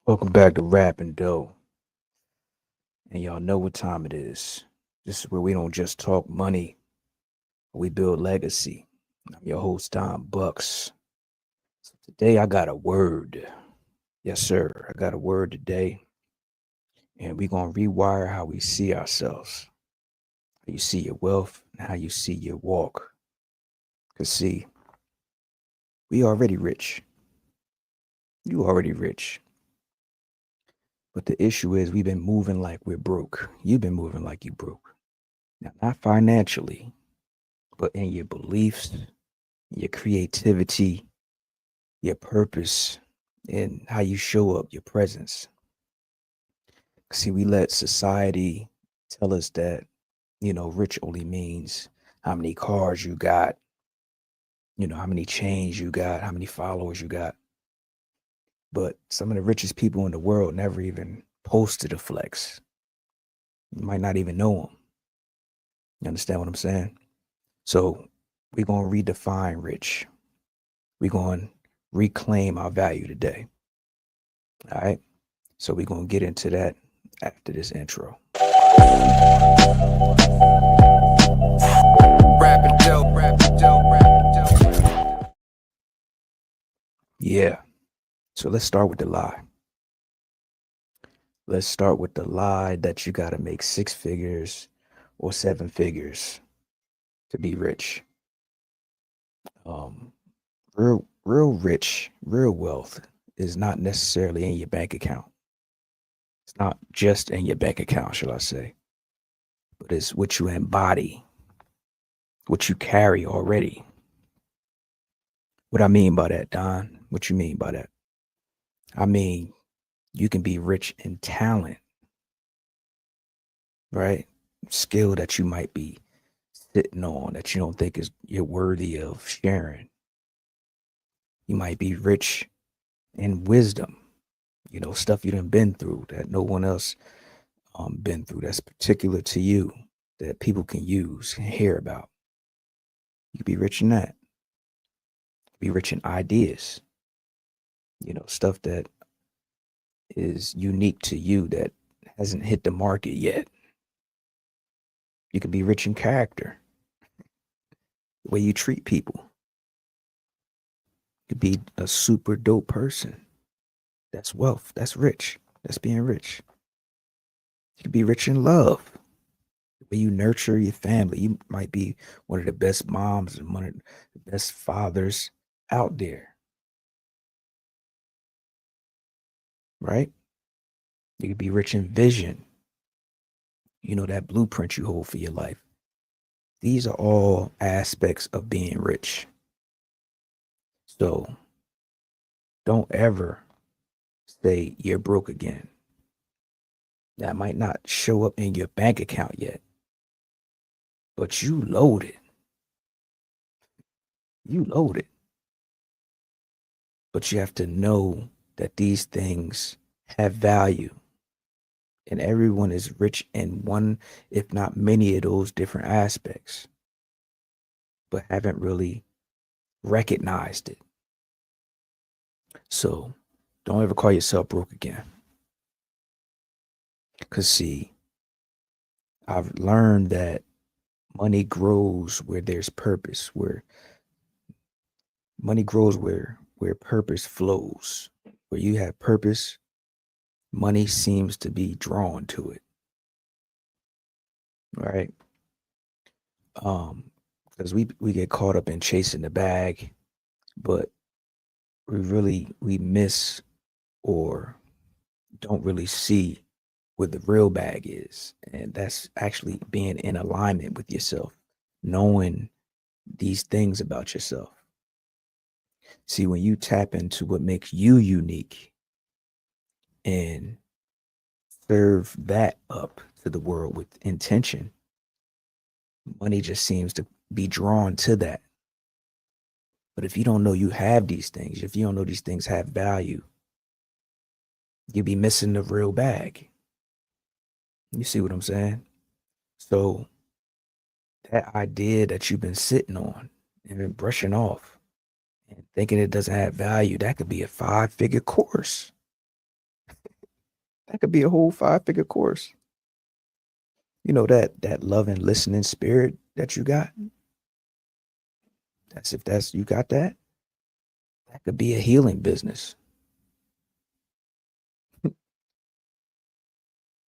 Welcome back to Rappin Dough. And y'all know what time it is. This is where we don't just talk money, we build legacy. I'm your host, Don Bucks. So today I got a word. Yes, sir. I got a word today. And we're going to rewire how we see ourselves, how you see your wealth, and how you see your walk. Because, see, we already rich. You already rich. But the issue is we've been moving like we're broke. You've been moving like you broke. Now, not financially, but in your beliefs, your creativity, your purpose, and how you show up, your presence. See, we let society tell us that, rich only means how many cars you got, how many chains you got, how many followers you got. But some of the richest people in the world never even posted a flex. You might not even know them. You understand what I'm saying? So we're going to redefine rich. We're going to reclaim our value today. All right. So we're going to get into that after this intro. Rappin Dough, Rappin Dough, Rappin Dough. Yeah. So let's start with the lie. Let's start with the lie that you got to make six figures or seven figures to be rich. Um, real rich, real wealth is not necessarily in your bank account. It's not just in your bank account, shall I say, but it's what you embody, what you carry already. What I mean by that, Don? What you mean by that? I mean, you can be rich in talent, right? Skill that you might be sitting on that you don't think is you're worthy of sharing. You might be rich in wisdom, stuff you done been through that no one else been through that's particular to you that people can use and hear about. You could be rich in that. Be rich in ideas, stuff that is unique to you that hasn't hit the market yet. You could be rich in character, the way you treat people. You could be a super dope person. That's wealth. That's rich. That's being rich. You could be rich in love, the way you nurture your family. You might be one of the best moms and one of the best fathers out there, right? You could be rich in vision, that blueprint you hold for your life. These are all aspects of being rich. So don't ever say you're broke again. That might not show up in your bank account yet, but you loaded. You loaded. But you have to know that these things have value. And everyone is rich in one, if not many of those different aspects, but haven't really recognized it. So don't ever call yourself broke again. Because, see, I've learned that money grows where there's purpose, where money grows where purpose flows. Where you have purpose, money seems to be drawn to it. Right? Because we get caught up in chasing the bag, but we miss or don't really see what the real bag is. And that's actually being in alignment with yourself, knowing these things about yourself. See, when you tap into what makes you unique and serve that up to the world with intention, money just seems to be drawn to that. But if you don't know you have these things, if you don't know these things have value, you'll be missing the real bag. You see what I'm saying? So that idea that you've been sitting on and been brushing off and thinking it doesn't have value, that could be a 5-figure course. That could be a whole 5-figure course. You know that loving, listening spirit that you got. That's if that's you got that. That could be a healing business.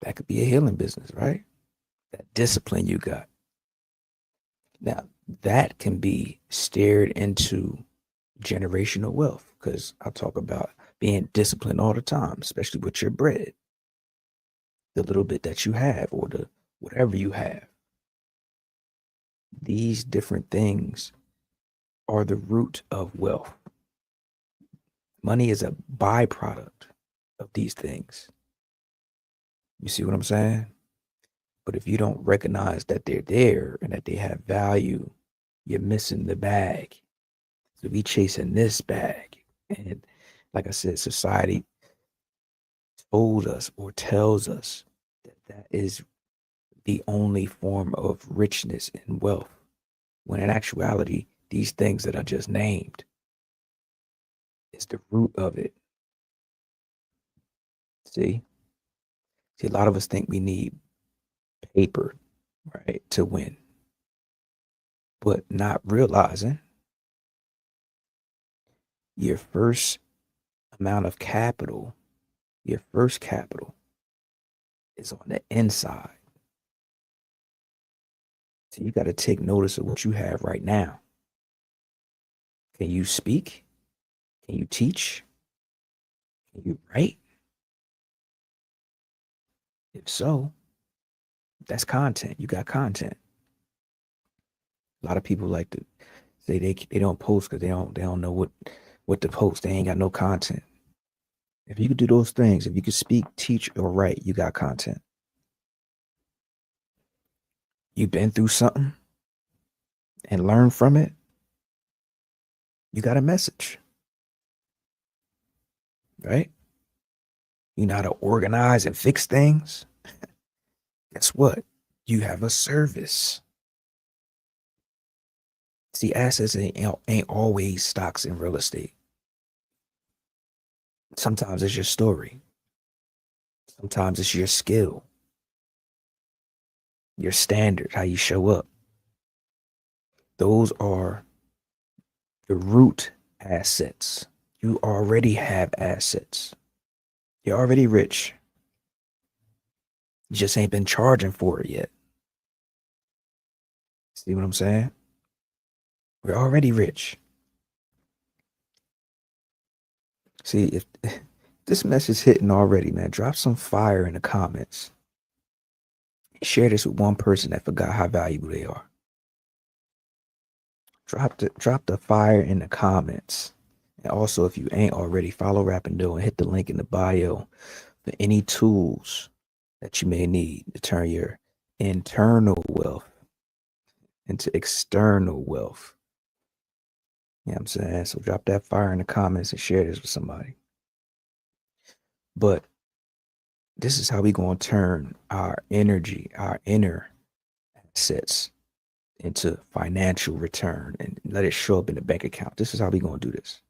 That could be a healing business, right? That discipline you got. Now that can be steered into generational wealth because I talk about being disciplined all the time, especially with your bread, the little bit that you have or the whatever you have. These different things are the root of wealth. Money is a byproduct of these things. You see what I'm saying? But if you don't recognize that they're there and that they have value, you're missing the bag. So we chasing this bag. And like I said, society told us or tells us that that is the only form of richness and wealth. When in actuality, these things that I just named is the root of it. See? See, a lot of us think we need paper, right, to win, but not realizing your first amount of capital, your first capital is on the inside. So you got to take notice of what you have right now. Can you speak? Can you teach? Can you write? If so, that's content. You got content. A lot of people like to say they don't post because they don't know what to post. They ain't got no content. If you could do those things, if you could speak, teach, or write, you got content. You've been through something and learned from it, you got a message, right? You know how to organize and fix things. Guess what? You have a service. See, assets ain't always stocks and real estate. Sometimes it's your story. Sometimes it's your skill, your standard, how you show up. Those are the root assets. You already have assets. You're already rich. You just ain't been charging for it yet. See what I'm saying? We're already rich. See, if this message hitting already, man, drop some fire in the comments. Share this with one person that forgot how valuable they are. Drop the fire in the comments. And also, if you ain't already, follow Rappin Dough and hit the link in the bio for any tools that you may need to turn your internal wealth into external wealth. You know what I'm saying? So drop that fire in the comments and share this with somebody. But this is how we going to turn our energy, our inner assets into financial return and let it show up in the bank account. This is how we going to do this.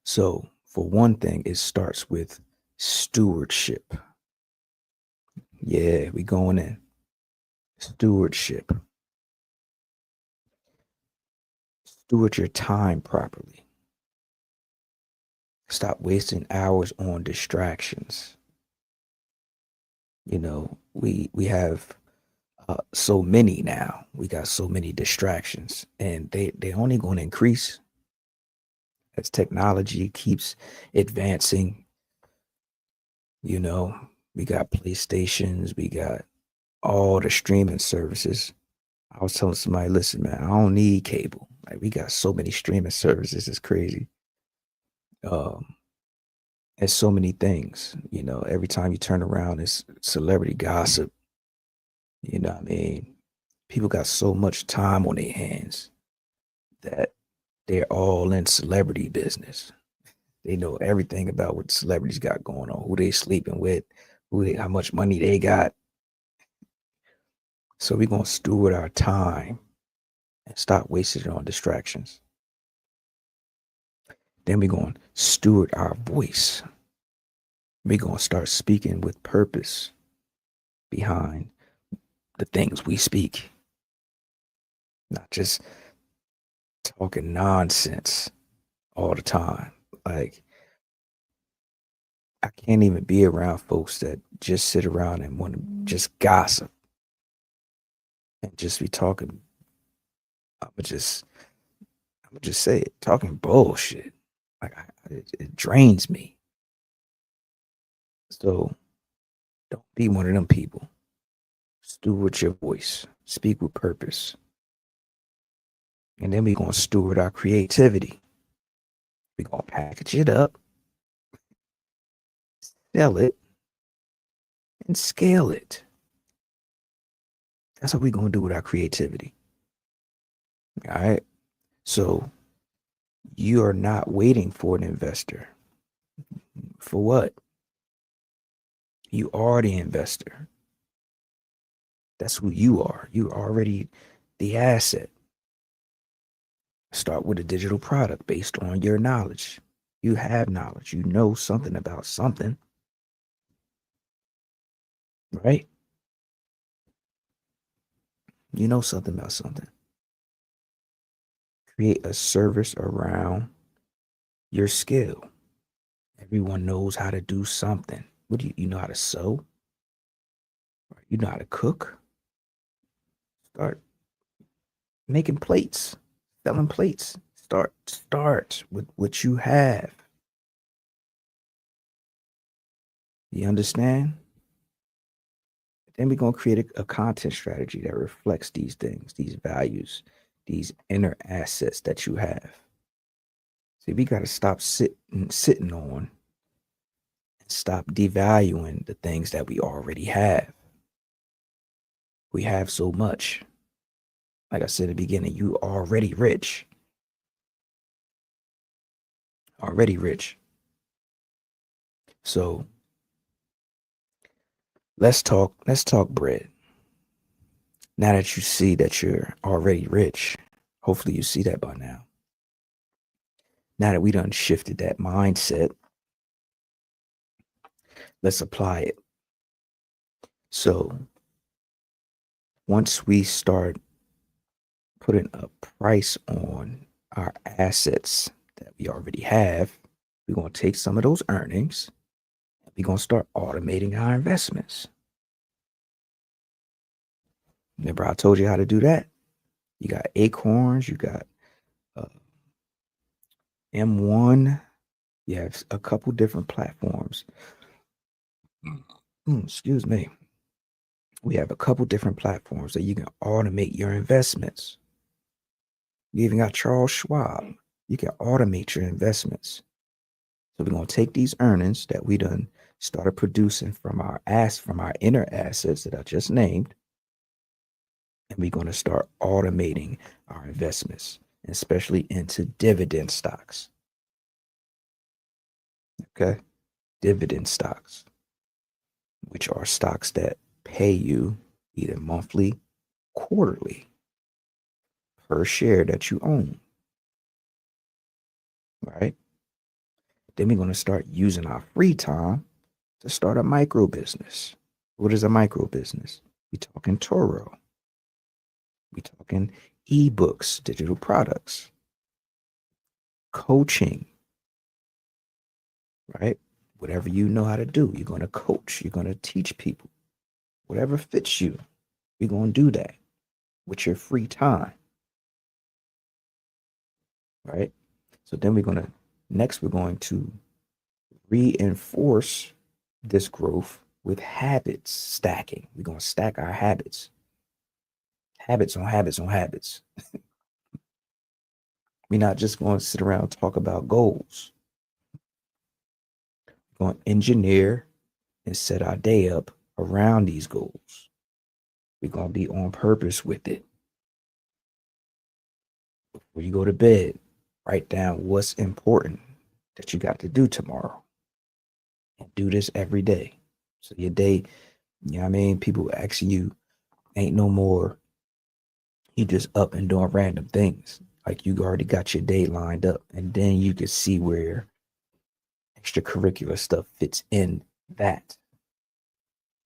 So for one thing, it starts with stewardship. Yeah, we going in. Stewardship. Steward your time properly. Stop wasting hours on distractions. You know, we have so many now. We got so many distractions, and they only going to increase as technology keeps advancing. You know, we got PlayStations, we got all the streaming services. I was telling somebody, listen, man, I don't need cable. Like we got so many streaming services, it's crazy. Um, and so many things. You know, every time you turn around, it's celebrity gossip. You know what I mean? People got so much time on their hands that they're all in celebrity business. They know everything about what celebrities got going on, who they sleeping with, how much money they got. So we're gonna steward our time and stop wasting it on distractions. Then we're gonna steward our voice. We're going to start speaking with purpose behind the things we speak, not just talking nonsense all the time. Like, I can't even be around folks that just sit around and want to just gossip and just be talking. I'm gonna just say it, talking bullshit. Like, it drains me. So don't be one of them people. Steward your voice. Speak with purpose. And then we're gonna steward our creativity. We're gonna package it up, sell it, and scale it. That's what we're gonna do with our creativity. All right. So you are not waiting for an investor. For what? You are the investor. That's who you are. You are already the asset. Start with a digital product based on your knowledge. You have knowledge. You know something about something, right? You know something about something. Create a service around your skill. Everyone knows how to do something. What do you know how to sew? You know how to cook? Start making plates, selling plates. Start with what you have. You understand? Then we're going to create a content strategy that reflects these things, these values, these inner assets that you have. See, we got to stop sitting on and stop devaluing the things that we already have. We have so much. Like I said at the beginning, you already rich. Already rich. So let's talk bread. Now that you see that you're already rich, hopefully you see that by now. Now that we done shifted that mindset, let's apply it. So once we start putting a price on our assets that we already have, we're going to take some of those earnings and we're going to start automating our investments. Remember, I told you how to do that? You got Acorns, you got uh, M1, you have a couple different platforms. Excuse me. We have a couple different platforms that you can automate your investments. You even got Charles Schwab. You can automate your investments. So we're going to take these earnings that we done started producing from our inner assets that I just named, and we're going to start automating our investments, especially into dividend stocks. Okay? Dividend stocks, which are stocks that pay you either monthly, quarterly, per share that you own. Right? Then we're going to start using our free time to start a micro business. What is a micro business? We talking Toro. We talking ebooks, digital products, coaching, right? Whatever you know how to do, you're going to coach, you're going to teach people. Whatever fits you, you're going to do that with your free time, right? So then we're going to reinforce this growth with habits stacking. We're going to stack our habits, habits on habits on habits. We're not just going to sit around and talk about goals. We're going to engineer and set our day up around these goals. We're going to be on purpose with it. Before you go to bed, write down what's important that you got to do tomorrow. And do this every day. So your day, you know what I mean? People asking you, ain't no more, you just up and doing random things. Like you already got your day lined up. And then you can see where extracurricular stuff fits in that.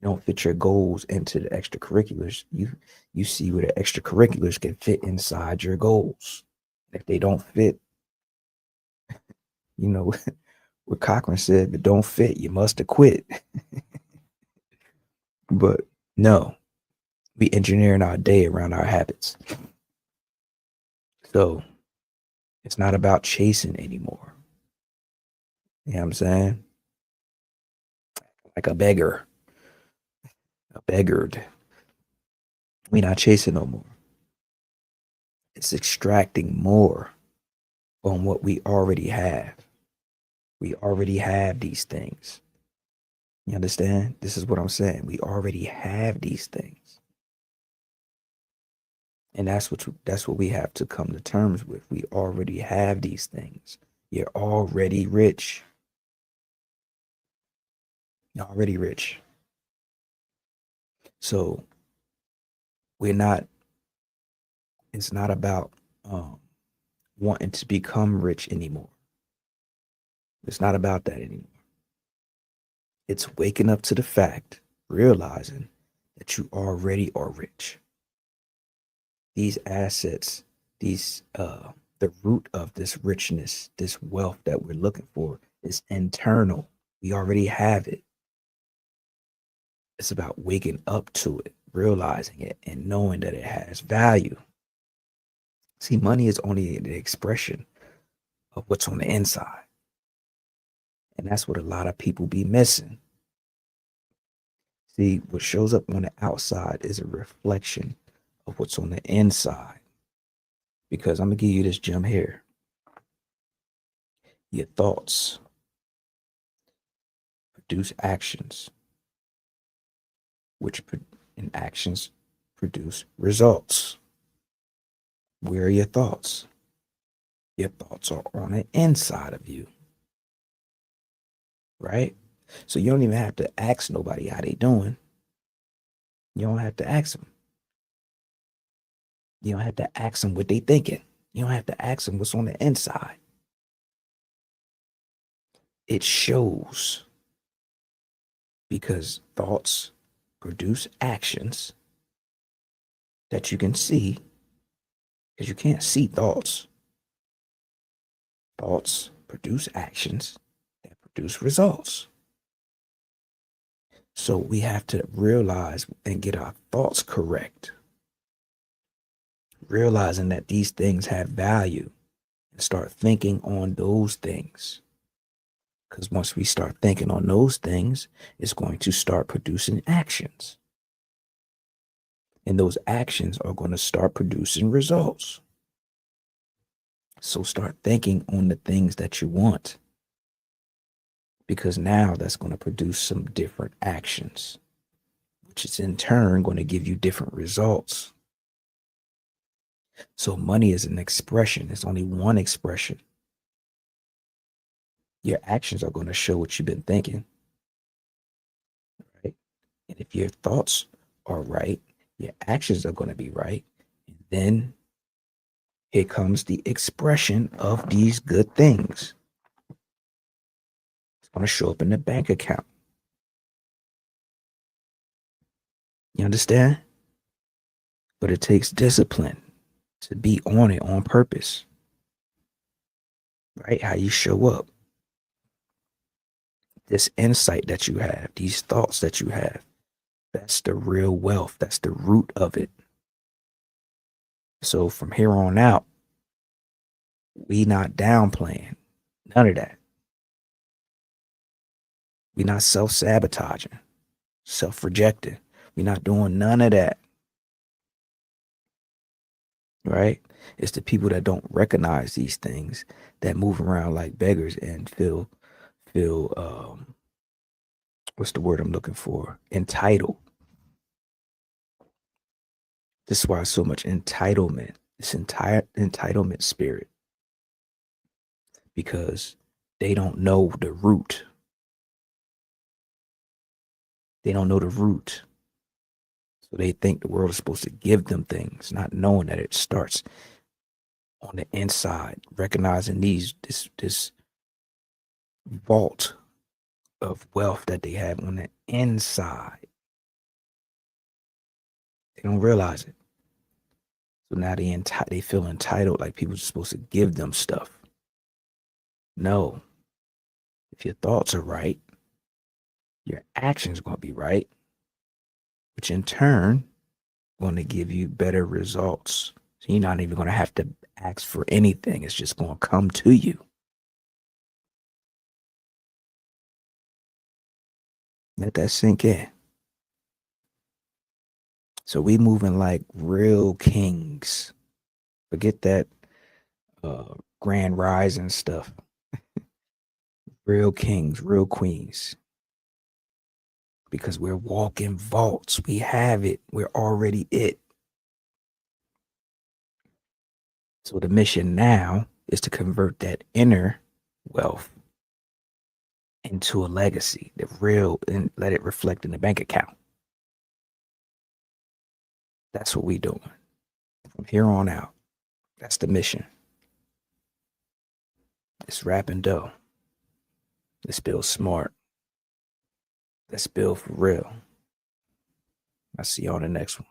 You don't fit your goals into the extracurriculars. You see where the extracurriculars can fit inside your goals. If they don't fit, you know what Cochran said, but don't fit, you must have quit. But no, we engineering our day around our habits. So it's not about chasing anymore. You know what I'm saying? Like a beggar, a beggared. We not chasing no more. It's extracting more on what we already have. We already have these things. You understand? This is what I'm saying. We already have these things. And that's what we have to come to terms with. We already have these things. You're already rich. You're already rich. So we're not, it's not about wanting to become rich anymore. It's not about that anymore. It's waking up to the fact, realizing that you already are rich. These assets, the root of this richness, this wealth that we're looking for is internal. We already have it. It's about waking up to it, realizing it, and knowing that it has value. See, money is only the expression of what's on the inside. And that's what a lot of people be missing. See, what shows up on the outside is a reflection of what's on the inside. Because I'm going to give you this gem here. Your thoughts produce actions, which in actions produce results. Where are your thoughts? Your thoughts are on the inside of you, right? So you don't even have to ask nobody how they doing. You don't have to ask them. You don't have to ask them what they thinking. You don't have to ask them what's on the inside. It shows because thoughts produce actions that you can see because you can't see thoughts. Thoughts produce actions that produce results. So we have to realize and get our thoughts correct, realizing that these things have value and start thinking on those things. Because once we start thinking on those things, it's going to start producing actions. And those actions are going to start producing results. So start thinking on the things that you want. Because now that's going to produce some different actions, which is in turn going to give you different results. So money is an expression. It's only one expression. Your actions are going to show what you've been thinking. Right? And if your thoughts are right, your actions are going to be right. And then here comes the expression of these good things. It's going to show up in the bank account. You understand? But it takes discipline to be on it on purpose. Right? How you show up. This insight that you have, these thoughts that you have, that's the real wealth. That's the root of it. So from here on out, we not downplaying. None of that. We not self-sabotaging, self-rejecting. We not doing none of that. Right? It's the people that don't recognize these things that move around like beggars and feel what's the word I'm looking for? Entitled. This is why so much entitlement, this entire entitlement spirit, because they don't know the root. They don't know the root. So they think the world is supposed to give them things, not knowing that it starts on the inside, recognizing this vault of wealth that they have on the inside. They don't realize it. So now they feel entitled, like people are supposed to give them stuff. No, if your thoughts are right, your actions are going to be right, which in turn going to give you better results. So you're not even going to have to ask for anything. It's just going to come to you. Let that sink in. So we moving like real kings. Forget that grand rising stuff. Real kings, real queens. Because we're walking vaults. We have it. We're already it. So the mission now is to convert that inner wealth into a legacy, the real, and let it reflect in the bank account. That's what we doing from here on out. That's the mission. It's Rappin Dough. Let's build smart. Let's build for real. I'll see you on the next one.